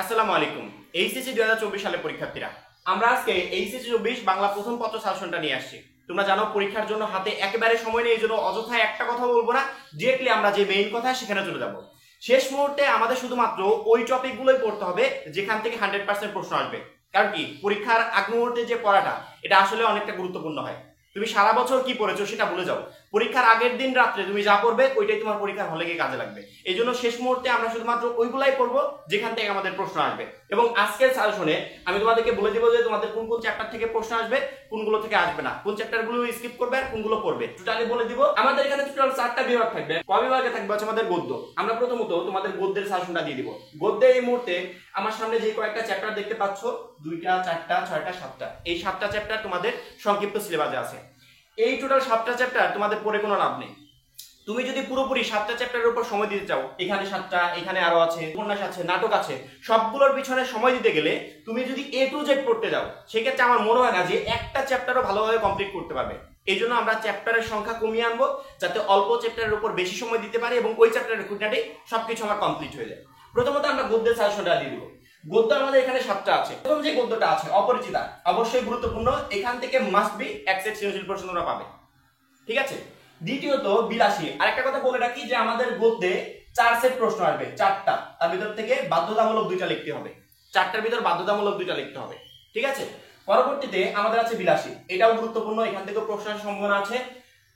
আসসালামু আলাইকুম। এইচএসসি 2024 সালে পরীক্ষার্থীরা, আমরা আজকে এইচএসসি 24 বাংলা প্রথম পত্র সাজেশনটা নিয়ে আসছি। তোমরা জানো পরীক্ষার জন্য হাতে একেবারে সময় নেই, এই জন্য অযথায় একটা কথা বলবো না, ডিরেক্টলি আমরা যে মেইন কথা সেখানে চলে যাব। শেষ মুহূর্তে আমাদের শুধুমাত্র ওই টপিকগুলোই পড়তে হবে যেখান থেকে 100% প্রশ্ন আসবে। কারণ কি, পরীক্ষার আগ মুহূর্তে যে পড়াটা এটা আসলে অনেকটা গুরুত্বপূর্ণ হয়। তুমি সারা বছর কি পড়েছো সেটা ভুলে যাও, পরীক্ষার আগের দিন রাত্রে তুমি যা পড়বে ওইটাই তোমার পরীক্ষার হলে গিয়ে কাজে লাগবে। এই জন্য শেষ মুহূর্তে আমরা শুধুমাত্র ওইগুলাই পড়বো যেখান থেকে আমাদের প্রশ্ন আসবে। এবং আজকের সাজেশনে আমি তোমাদেরকে বলে দেবো যে তোমাদের কোন কোন চ্যাপ্টার থেকে প্রশ্ন আসবে, কোনগুলো থেকে আসবে না, কোন চ্যাপ্টারগুলো স্কিপ করবে আর কোনগুলো পড়বে, টোটালি বলে দিব। আমাদের এখানে টোটাল 4টা বিভাগ থাকবে। ক বিভাগে থাকবে হচ্ছে আমাদের গদ্য। আমরা প্রথমত তোমাদের গদ্যের সাজেশনটা দিয়ে দিব। গদ্যে এই মুহূর্তে আমার সামনে যে কয়েকটা চ্যাপ্টার দেখতে পাচ্ছ, 2টা 4টা 6টা 7টা, এই 7টা চ্যাপ্টার তোমাদের সংক্ষিপ্ত সিলেবাসে আছে। এই টোটাল 7টা চ্যাপ্টার তোমাদের পড়ে কোনো লাভ নেই। তুমি যদি পুরোপুরি 7টা চ্যাপ্টারের উপর সময় দিতে চাও, এখানে 7টা, এখানে আরো আছে, উপন্যাস আছে, নাটক আছে, সবগুলোর পিছনে সময় দিতে গেলে তুমি যদি A to Z পড়তে যাও, সেক্ষেত্রে আমার মনে হয় না যে একটা চ্যাপ্টারও ভালোভাবে কমপ্লিট করতে পারবে। এই জন্য আমরা চ্যাপ্টারের সংখ্যা কমিয়ে আনবো, যাতে অল্প চ্যাপ্টারের উপর বেশি সময় দিতে পারি এবং ওই চ্যাপ্টারের খুঁটিনাটি সবকিছু আমার কমপ্লিট হয়ে যায়। প্রথমত আমরা গদ্যের সাজেশনটা দিয়ে দিব। গদ্য আমাদের এখানে 7টা আছে। প্রথম যে গদ্যটা আছে অপরিচিতা, অবশ্যই গুরুত্বপূর্ণ, এখান থেকে মাস্ট বি এক সেট সৃজনশীল প্রশ্ন তোমরা পাবে, ঠিক আছে। দ্বিতীয়ত বিলাসী, আরেকটা কথা বলে রাখি যে আমাদের গদ্যে 4 সেট প্রশ্ন আসবে, 4টা, তার ভিতর থেকে বাধ্যতামূলক 2টা লিখতে হবে, 4টার ভিতর বাধ্যতামূলক 2টা লিখতে হবে, ঠিক আছে। পরবর্তীতে আমাদের আছে বিলাসী, এটাও গুরুত্বপূর্ণ, এখান থেকে প্রশ্ন আসার সম্ভাবনা আছে।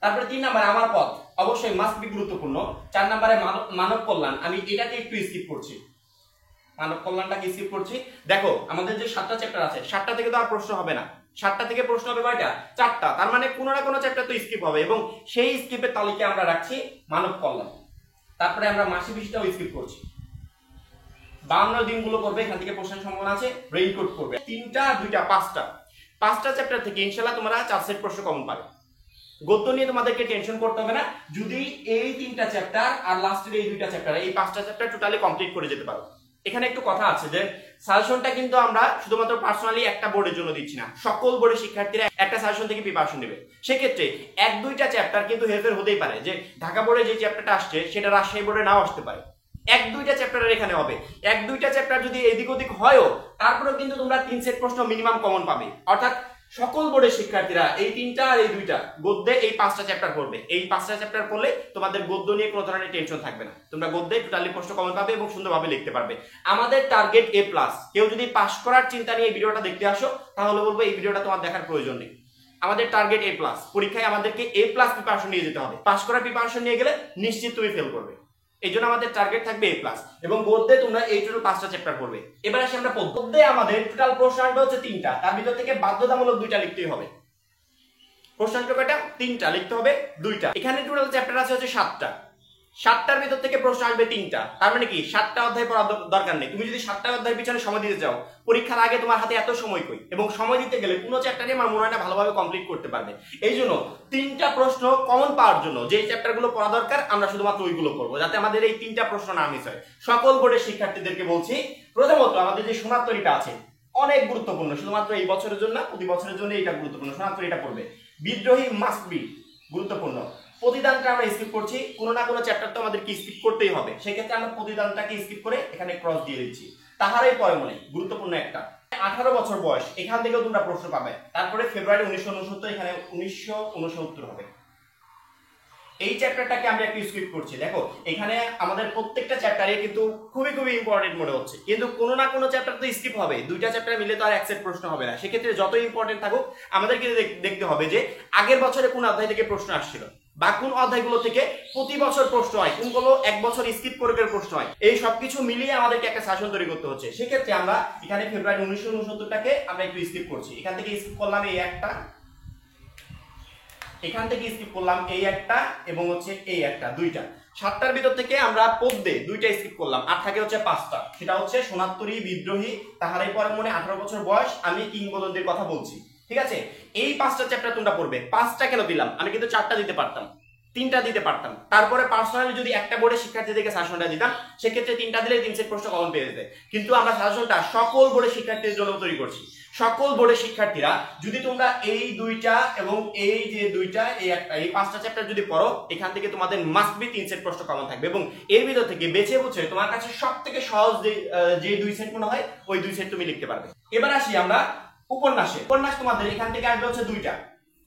তারপরে 3 নম্বরে আমার পথ, অবশ্যই মাস্ট বি গুরুত্বপূর্ণ। 4 নম্বরে মানব কল্যাণ, আমি এটাকে একটু স্কিপ করছি, মানব কল্যাণটাকে স্কিপ করছি। দেখো আমাদের যে 7টা চ্যাপ্টার আছে, 7টা থেকে তো আর প্রশ্ন হবে না, 7টা থেকে প্রশ্ন হবে কয়টা? 4টা, তার মানে কোনো না কোনো চ্যাপ্টার তো স্কিপ হবে এবং সেই স্কিপের তালিকায় আমরা রাখছি মানব কল্যাণ। তারপরে আমরা মাসি বিষয়টাও স্কিপ করছি। 52 দিনগুলো করবে, এখান থেকে প্রশ্নের সম্ভাবনা আছে। রেইনকোট করবে 3টা 2টা 5টা চ্যাপ্টার থেকে ইনশাআল্লাহ তোমরা 4 সেট প্রশ্ন কমন পাবে। গদ্য নিয়ে তোমাদেরকে টেনশন করতে হবে না, যদি এই 3টা চ্যাপ্টার আর লাস্টের এই 2টা চ্যাপ্টার, এই 5টা চ্যাপ্টার টোটালি কমপ্লিট করে যেতে পারো। এখানে একটু কথা আছে যে সাজেশনটা কিন্তু আমরা শুধুমাত্র পার্সোনালি একটা বোর্ডের জন্য দিচ্ছি না, সকল বোর্ডের শিক্ষার্থীরা একটা সাজেশন থেকে প্রিপারেশন নেবে। সেক্ষেত্রে 1-2টা চ্যাপ্টার কিন্তু হেরফের হতেই পারে, যে ঢাকা বোর্ডে যে চ্যাপ্টারটা আসছে সেটা রাজশাহী বোর্ডে নাও আসতে পারে। 1-2টা চ্যাপ্টারের এখানে হবে, 1-2টা চ্যাপ্টার যদি এদিক ওদিক হয়ও, তারপরেও কিন্তু তোমরা 3 সেট প্রশ্ন মিনিমাম কমন পাবে। অর্থাৎ সকল বোর্ডের শিক্ষার্থীরা এই 3টা আর এই 2টা গদ্যে এই 5টা চ্যাপ্টার পড়বে। এই 5টা চ্যাপ্টার পড়লে তোমাদের গদ্য নিয়ে কোনো ধরনের টেনশন থাকবে না, তোমরা গদ্যে টোটালি প্রশ্ন কমন পাবে এবং সুন্দরভাবে লিখতে পারবে। আমাদের টার্গেট A+। কেউ যদি পাস করার চিন্তা নিয়ে এই ভিডিওটা দেখতে আসো, তাহলে বলবো এই ভিডিওটা তোমার দেখার প্রয়োজন নেই। আমাদের টার্গেট A+, পরীক্ষায় আমাদেরকে A+ প্রিপারেশন নিয়ে যেতে হবে। পাস করার প্রিপারেশন নিয়ে গেলে নিশ্চিত তুমি ফেল করবে, এই জন্য আমাদের টার্গেট থাকবে A+। এবং গদ্যে তোমরা এই টোটাল 5টা চ্যাপ্টার পড়বে। এবার আসি আমরা গদ্যে আমাদের টোটাল প্রশ্ন আসবে হচ্ছে 3টা, তার ভিতর থেকে বাধ্যতামূলক 2টা লিখতেই হবে। প্রশ্ন আসবে কয়টা? 3টা, লিখতে হবে 2টা। এখানে টোটাল চ্যাপ্টার আছে হচ্ছে 7টা, 7টার ভিতর থেকে প্রশ্ন আসবে 3টা, তার মানে কি 7টা অধ্যায় পড়ার দরকার নেই। তুমি যদি 7টা অধ্যায়ের পিছনে সময় দিতে চাও, পরীক্ষার আগে তোমার হাতে এত সময় কই, এবং সময় দিতে গেলে কোনো চ্যাপ্টারই আমার মনে হয় না ভালোভাবে কমপ্লিট করতে পারবে। এই জন্য 3টা প্রশ্ন কমন পাওয়ার জন্য যে চ্যাপ্টারগুলো পড়া দরকার আমরা শুধুমাত্র ওইগুলো পড়বো, যাতে আমাদের এই 3টা প্রশ্ন না মিস হয়। সকল বোর্ডের শিক্ষার্থীদেরকে বলছি, প্রথমত আমাদের যে সোনার তরীটা আছে অনেক গুরুত্বপূর্ণ, শুধুমাত্র এই বছরের জন্য, প্রতি বছরের জন্য এটা গুরুত্বপূর্ণ, সোনার তরীটা পড়বে। বিদ্রোহী মাস্ট বি গুরুত্বপূর্ণ। প্রতিদানটা আমরা স্কিপ করছি, কোনো না কোনো চ্যাপ্টার তো আমাদেরকে স্কিপ করতেই হবে, সেক্ষেত্রে আমরা প্রতিদানটাকে স্কিপ করে এখানে ক্রস দিয়ে দিচ্ছি। তাহারাই পরে মনে, গুরুত্বপূর্ণ একটা। 18 বছর বয়স, এখান থেকেও তোমরা প্রশ্ন পাবে। তারপরে ফেব্রুয়ারি 1969, এখানে 1969 হবে। এই চ্যাপ্টারটাকে আমরা একটু স্কিপ করছি। দেখো এখানে আমাদের প্রত্যেকটা চ্যাপ্টারে কিন্তু খুবই খুবই ইম্পর্টেন্ট মনে হচ্ছে, কিন্তু কোনো না কোনো চ্যাপ্টার তো স্কিপ হবে। 2টা চ্যাপ্টার মিলে তো আর এক সেট প্রশ্ন হবে না। সেক্ষেত্রে যত ইম্পর্টেন্ট থাকুক আমাদেরকে দেখতে হবে যে আগের বছরে কোন অধ্যায় থেকে প্রশ্ন আসছিল, বা কোন অধ্যায়গুলো থেকে প্রতি বছর প্রশ্ন হয়, কোনগুলো এক বছর স্কিপ করে প্রশ্ন হয়। এই সবকিছু মিলিয়ে আমাদেরকে একটা সাজেশন তৈরি করতে হচ্ছে। সেক্ষেত্রে আমরা এখানে ফেব্রুয়ারি 1969টাকে আমরা একটু স্কিপ করছি। এখান থেকে স্কিপ করলাম এই একটা, এখান থেকে স্কিপ করলাম এই একটা, এবং হচ্ছে এই একটা, 2টা। 7টার ভিতর থেকে আমরা পদ্যে 2টা স্কিপ করলাম, আর থাকে হচ্ছে 5টা। সেটা হচ্ছে সোনার তরী, বিদ্রোহী, তাহারাই পরে মনে, 18 বছর বয়স, আমি কিংবদন্তির কথা বলছি, ঠিক আছে। এই 5টা চ্যাপ্টার তোমরা পড়বে। 5টা কেন দিলাম? আমি কিন্তু 4টা দিতে পারতাম, 3টা দিতে পারতাম। তারপরে পার্সোনালি যদি একটা বোর্ডের শিক্ষার্থীদেরকে সাজেশনটা দিতাম, সেক্ষেত্রে 3টা দিলে 3 সেট প্রশ্ন কমন পেয়ে যেতে। কিন্তু আমরা সাজেশনটা সকল বোর্ডের শিক্ষার্থীদের জন্য তৈরি করছি। সকল বোর্ডের শিক্ষার্থীরা যদি তোমরা এই দুইটা এবং এই যে দুইটা এই একটা এই পাঁচটা চ্যাপ্টার যদি পড়ো, এখান থেকে তোমাদের মাস্ট বি 3 সেট প্রশ্ন কমন থাকবে এবং এর ভিতর থেকে বেছে বুঝে তোমার কাছে সবথেকে সহজ যে 2 সেট মনে হয় ওই 2 সেট তুমি লিখতে পারবে। এবার আসি আমরা উপন্যাসে। উপন্যাস তোমাদের এখান থেকে আসবে হচ্ছে দুইটা,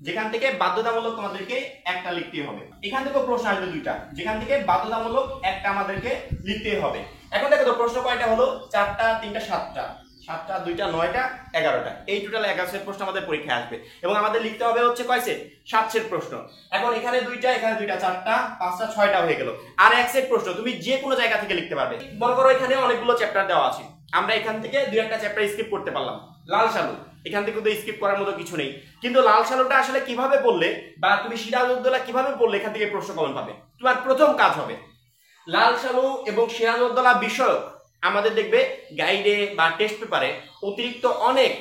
যেখান থেকে বাধ্যতামূলক তোমাদেরকে একটা লিখতেই হবে। এখান থেকে প্রশ্ন আসবে দুইটা, যেখান থেকে বাধ্যতামূলক একটা আমাদেরকে লিখতেই হবে। এখন দেখো তো প্রশ্ন কয়টা হলো, 4টা 3টা 7টা, 7টা 2টা 9টা 11টা, এই টোটাল 11 সেট প্রশ্ন আমাদের পরীক্ষায় আসবে এবং আমাদের লিখতে হবে হচ্ছে কয় সেট, 7 সেট প্রশ্ন। এখন এখানে দুইটা, এখানে দুইটা, 4টা 5টা 6টা হয়ে গেল, আর 1 সেট প্রশ্ন তুমি যে কোনো জায়গা থেকে লিখতে পারবে। মনে করো এখানে অনেকগুলো চ্যাপ্টার দেওয়া আছে, আমরা এখান থেকে দুই একটা চ্যাপ্টার স্কিপ করতে পারলাম। লাল সালু, এখান থেকে তো স্কিপ করার মতো কিছু নেই, কিন্তু লাল সালুটা আসলে কিভাবে পড়লে বা তুমি সিরাজউদ্দৌলা কিভাবে পড়লে এখান থেকে প্রশ্ন কমন পাবে। তোমার প্রথম কাজ হবে লাল সালু এবং সিরাজউদ্দৌলা বিষয়ক আমাদের দেখবে গাইডে বা টেস্ট পেপারে অতিরিক্ত অনেক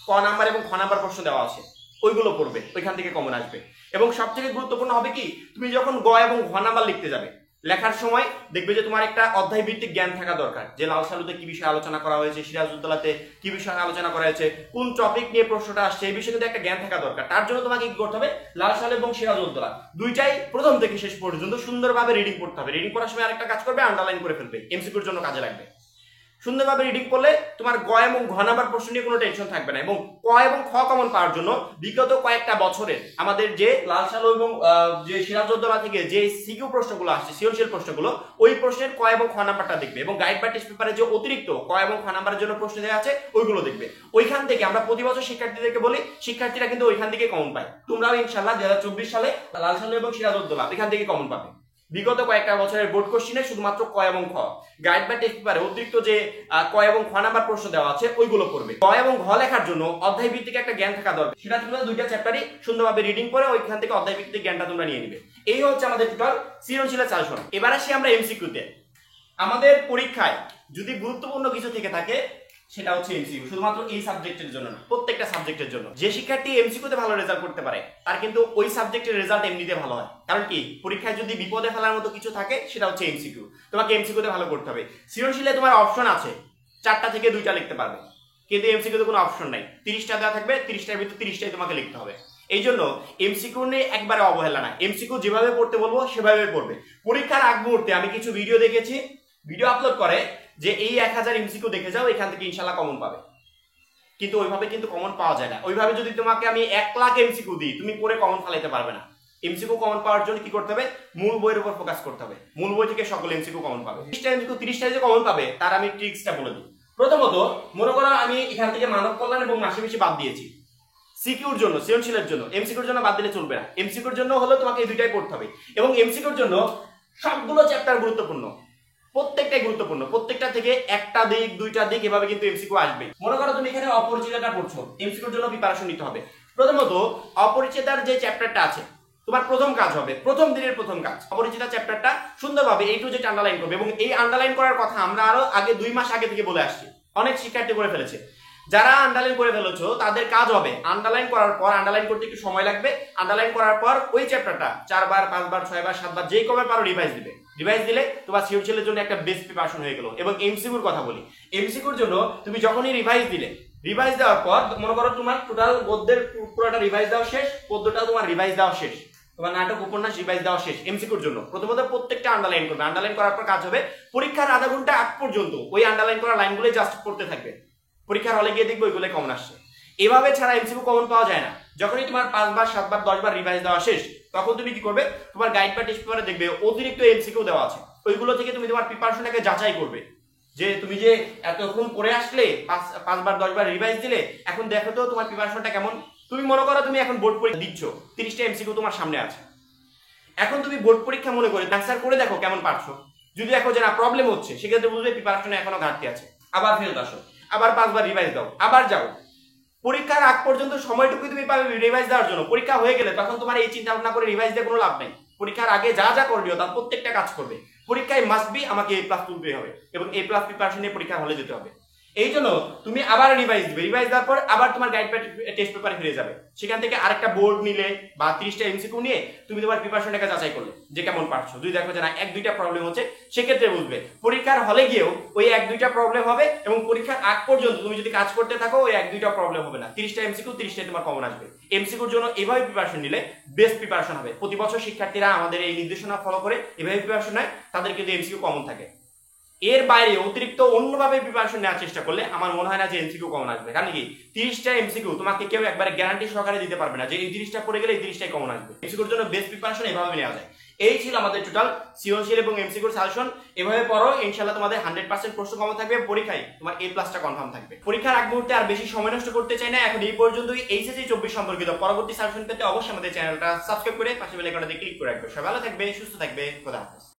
ক নাম্বার এবং খ নাম্বার প্রশ্ন দেওয়া আছে, ওইগুলো পড়বে, ওইখান থেকে কমন আসবে। এবং সবথেকে গুরুত্বপূর্ণ হবে কি, তুমি যখন গ এবং ঘ নাম্বার লিখতে যাবে, লেখার সময় দেখবে যে তোমার একটা অধ্যায় ভিত্তিক জ্ঞান থাকা দরকার, যে লাল সালুতে কি বিষয়ে আলোচনা করা হয়েছে, সিরাজউদ্দৌলাতে কি বিষয়ে আলোচনা করা হয়েছে, কোন টপিক নিয়ে প্রশ্নটা আসছে, এই বিষয়ে কিন্তু একটা জ্ঞান থাকা দরকার। তার জন্য তোমাকে কি করতে হবে, লাল সালু এবং সিরাজউদ্দৌলা দুইটাই প্রথম থেকে শেষ পর্যন্ত সুন্দরভাবে রিডিং করতে হবে। রিডিং করার সময় আরেকটা কাজ করবে, আন্ডারলাইন করে ফেলবে, এমসিকিউর জন্য কাজে লাগবে। সুন্দরভাবে রিডিং করলে তোমার গ এবং ঘ নাম্বার প্রশ্ন নিয়ে কোনো টেনশন থাকবে না। এবং ক এবং খ কমন পাওয়ার জন্য বিগত কয়েকটা বছরের আমাদের যে লাল সালু এবং যে সিরাজউদ্দৌলা থেকে যে সিকিউ প্রশ্নগুলো আসছে, সৃজনশীল প্রশ্নগুলো, ওই প্রশ্নের ক এবং খ নাম্বারটা দেখবে এবং গাইড বা টেস্ট পেপারে যে অতিরিক্ত ক এবং খ নাম্বারের জন্য প্রশ্ন দেওয়া আছে ওইগুলো দেখবে। ওইখান থেকে আমরা প্রতি বছর শিক্ষার্থীদেরকে বলি, শিক্ষার্থীরা কিন্তু ওইখান থেকে কমন পায়। তোমরাও ইনশাআল্লাহ 2024 সালে লাল সালু এবং সিরাজউদ্দৌলা এখান থেকে কমন পাবে। বিগত কয়েকটা বছরের বোর্ড কোশ্চেনে শুধুমাত্র ক এবং খ, গাইড বা টেস্ট পেপারে অতিরিক্ত যে ক এবং খ নাম্বার প্রশ্ন দেওয়া আছে ওইগুলো পড়বে। ক এবং ঘ লেখার জন্য অধ্যায় ভিত্তিক একটা জ্ঞান থাকা দরকার, সেটা তোমরা দুইটা চ্যাপ্টারই সুন্দরভাবে রিডিং করে ওইখান থেকে অধ্যায় ভিত্তিক জ্ঞানটা তোমরা নিয়ে নিবে। এই হচ্ছে আমাদের টোটাল সৃজনশীলের সাজেশন। এবার আসি আমরা এমসিকিউতে। আমাদের পরীক্ষায় যদি গুরুত্বপূর্ণ কিছু থেকে থাকে সেটা হচ্ছে এমসিকিউ, শুধুমাত্র এই সাবজেক্টের জন্য না, প্রত্যেকটা সাবজেক্টের জন্য। যে শিক্ষার্থী এমসিকিউতে ভালো রেজাল্ট করতে পারে তার কিন্তু ওই সাবজেক্টের রেজাল্ট এমনিতে ভালো হয়। কারণ কি, পরীক্ষায় যদি বিপদে ফেলার মতো কিছু থাকে সেটা হচ্ছে এমসিকিউ। তোমাকে এমসিকিউতে ভালো করতে হবে। সৃজনশীলে তোমার অপশন আছে, 4টা থেকে 2টা লিখতে পারবে, কিন্তু এমসিকিউতে কোনো অপশন নাই। 30টা দেওয়া থাকবে, 30টার ভিতর 30টাই তোমাকে লিখতে হবে। এই জন্য এমসিকিউ নিয়ে একবারে অবহেলা না, এমসিকিউ যেভাবে পড়তে বলবো সেভাবে পড়বে। পরীক্ষার আগ মুহূর্তে আমি কিছু ভিডিও দেখেছি, ভিডিও আপলোড করে যে এই 1000 এমসিকিউ দেখে যাও, এখান থেকে ইনশাআল্লাহ কমন পাবে, কিন্তু ওইভাবে কিন্তু কমন পাওয়া যায় না। ওইভাবে যদি তোমাকে আমি 1 লাখ এমসিকিউ দিই, তুমি পড়ে কমন ফালাইতে পারবে না। এমসিকিউ কমন পাওয়ার জন্য কি করতে হবে, মূল বইয়ের উপর ফোকাস করতে হবে। মূল বই থেকে সকল এমসিকিউ কমন পাবে। 30টা এমসিকিউ 30টা যে কমন পাবে তার আমি ট্রিক্সটা বলে দিই। প্রথমত মনে করো আমি এখান থেকে মানব কল্যাণ এবং মাসিমিশি বাদ দিয়েছি সিকিউর জন্য, সৃজনশীলের জন্য। এমসিকিউর জন্য বাদ দিলে চলবে না, এমসিকিউর জন্য হলো তোমাকে এই দুইটাই পড়তে হবে। এবং এমসিকিউর জন্য সবগুলো চ্যাপ্টার গুরুত্বপূর্ণ, প্রত্যেকটাই গুরুত্বপূর্ণ, প্রত্যেকটা থেকে একটা দিক 2টা দিক এভাবে কিন্তু এমসিকিউ আসবে। মনে করো তুমি এখানে অপরিচিতটা পড়ছো, এমসিকিউর জন্য প্রিপারেশন নিতে হবে। প্রথমত অপরিচিতার যে চ্যাপ্টারটা আছে, তোমার প্রথম কাজ হবে, প্রথম দিনের প্রথম কাজ, অপরিচিতা চ্যাপ্টারটা সুন্দরভাবে A to Z আন্ডারলাইন করবে। এবং এই আন্ডারলাইন করার কথা আমরা আরো আগে 2 মাস আগে থেকে বলে আসছি, অনেক শিক্ষার্থী করে ফেলেছে। যারা আন্ডারলাইন করে ফেলেছো তাদের কাজ হবে আন্ডারলাইন করার পর, আন্ডারলাইন করতে একটু সময় লাগবে, আন্ডারলাইন করার পর ওই চ্যাপ্টারটা 4 বার 5 বার 6 বার 7 বার যেই কবে পারো রিভাইজ দিবে। রিভাইজ দিলে তোমার সৃজনশীলের জন্য একটা বেস্ট প্রিপারেশন হয়ে গেল। এবং এমসিকিউর কথা বলি, এমসিকিউর জন্য তুমি যখনই রিভাইজ দিলে, রিভাইজ দেওয়ার পর মনে করো তোমার টোটাল গদ্যের পুরোটা রিভাইজ দেওয়া শেষ, পদ্যটা তোমার রিভাইজ দেওয়া শেষ, তোমার নাটক উপন্যাস রিভাইজ দেওয়া শেষ। এমসিকিউর জন্য প্রথমত প্রত্যেকটা আন্ডারলাইন করবে। আন্ডারলাইন করার পর কাজ হবে পরীক্ষার আধা ঘন্টা আগ পর্যন্ত ওই আন্ডারলাইন করা লাইনগুলো জাস্ট পড়তে থাকবে। পরীক্ষার হলে গিয়ে দেখবে ওইগুলো কমন আসছে। এভাবে ছাড়া এমসিকিউ কমন পাওয়া যায় না। যখনই তোমার 5 বার 7 বার 10 বার রিভাইজ দেওয়া শেষ, তখন তুমি কি করবে, তোমার গাইড বা টেস্ট পেপারে দেখবে অতিরিক্ত এমসিকিউ দেওয়া আছে, ওইগুলো থেকে তুমি তোমার প্রিপারেশনটাকে যাচাই করবে যে তুমি যে এতক্ষণ পড়ে আসলে 5 বার 10 বার রিভাইজ দিলে, এখন দেখো তো তোমার প্রিপারেশনটা কেমন। তুমি মনে করো তুমি এখন বোর্ড পরীক্ষা দিচ্ছ, 30টা এমসিকিউ তোমার সামনে আছে, এখন তুমি বোর্ড পরীক্ষা মনে করে অ্যানসার করে দেখো কেমন পারছো। যদি দেখো যে না প্রবলেম হচ্ছে, সেক্ষেত্রে বুঝবে প্রিপারেশনে এখনো ঘাটতি আছে, আবার ফেরত আসো, আবার 5 বার রিভাইজ দাও, আবার যাও। পরীক্ষার আগ পর্যন্ত সময়টুকু তুমি পাবে রিভাইজ দেওয়ার জন্য। পরীক্ষা হয়ে গেলে তখন তোমার এই চিন্তা ভাবনা করে রিভাইজ দিয়ে কোনো লাভ নেই। পরীক্ষার আগে যা যা করবে তার প্রত্যেকটা কাজ করবে। পরীক্ষায় মাস্ট বি আমাকে A+ তুলতে হবে এবং A+ প্রিপারেশন নিয়ে পরীক্ষা হলে যেতে হবে। এই জন্য তুমি আবার রিভাইজ দিবে, রিভাইজ দেওয়ার পর আবার তোমার গাইড টেস্ট পেপারে ফিরে যাবে, সেখান থেকে আরেকটা বোর্ড নিলে বা 30টা এমসিকিউ নিয়ে তুমি তোমার প্রিপারেশনটাকে যাচাই করলে যে কেমন পারছো। যদি দেখো যে না 1-2টা প্রবলেম হচ্ছে, সেক্ষেত্রে বুঝবে। পরীক্ষার হলে গিয়েও ওই 1-2টা প্রবলেম হবে এবং পরীক্ষার আগ পর্যন্ত তুমি যদি কাজ করতে থাকো ওই 1-2টা প্রবলেম হবে না। 30টা এমসিকিউ 30টাই তোমার কমন আসবে। এমসিকিউর জন্য এভাবে প্রিপারেশন নিলে বেস্ট প্রিপারেশন হবে। প্রতি বছর শিক্ষার্থীরা আমাদের এই নির্দেশনা ফলো করে এভাবে প্রিপারেশন নেয়, তাদের কিন্তু এমসিকিউ কমন থাকে। এর বাইরে অতিরিক্ত অন্যভাবে প্রিপারেশন নেওয়ার চেষ্টা করলে আমার মনে হয় না যে এমসিকিউ কমন আসবে। কারণ কি 30টা এমসিকিউ তোমাকে কেউ একবারে গ্যারান্টি সহকারে দিতে পারবে না যে এই 30টা পড়ে গেলে এই 30টাই কমন আসবে। এমসিকিউর জন্য বেস্ট প্রিপারেশন এভাবে নেওয়া যায়। এই ছিল আমাদের টোটাল সৃজনশীল এবং এমসিকিউর সাজেশন। এভাবে পড়ো, ইনশাআল্লাহ তোমাদের 100% প্রশ্ন কমন থাকবে, পরীক্ষায় তোমার A+টা কনফার্ম থাকবে। পরীক্ষার আগ মুহূর্তে আর বেশি সময় নষ্ট করতে চাই না, এখন এই পর্যন্তই। এইচএসসি 24 সম্পর্কিত পরবর্তী সাজেশন পেতে অবশ্যই আমাদের চ্যানেলটা সাবস্ক্রাইব করে পাশে বেল আইকনটাতে ক্লিক করে রাখবে। সবাই ভালো থাকবে, সুস্থ থাকবে, খোদা হাফেজ।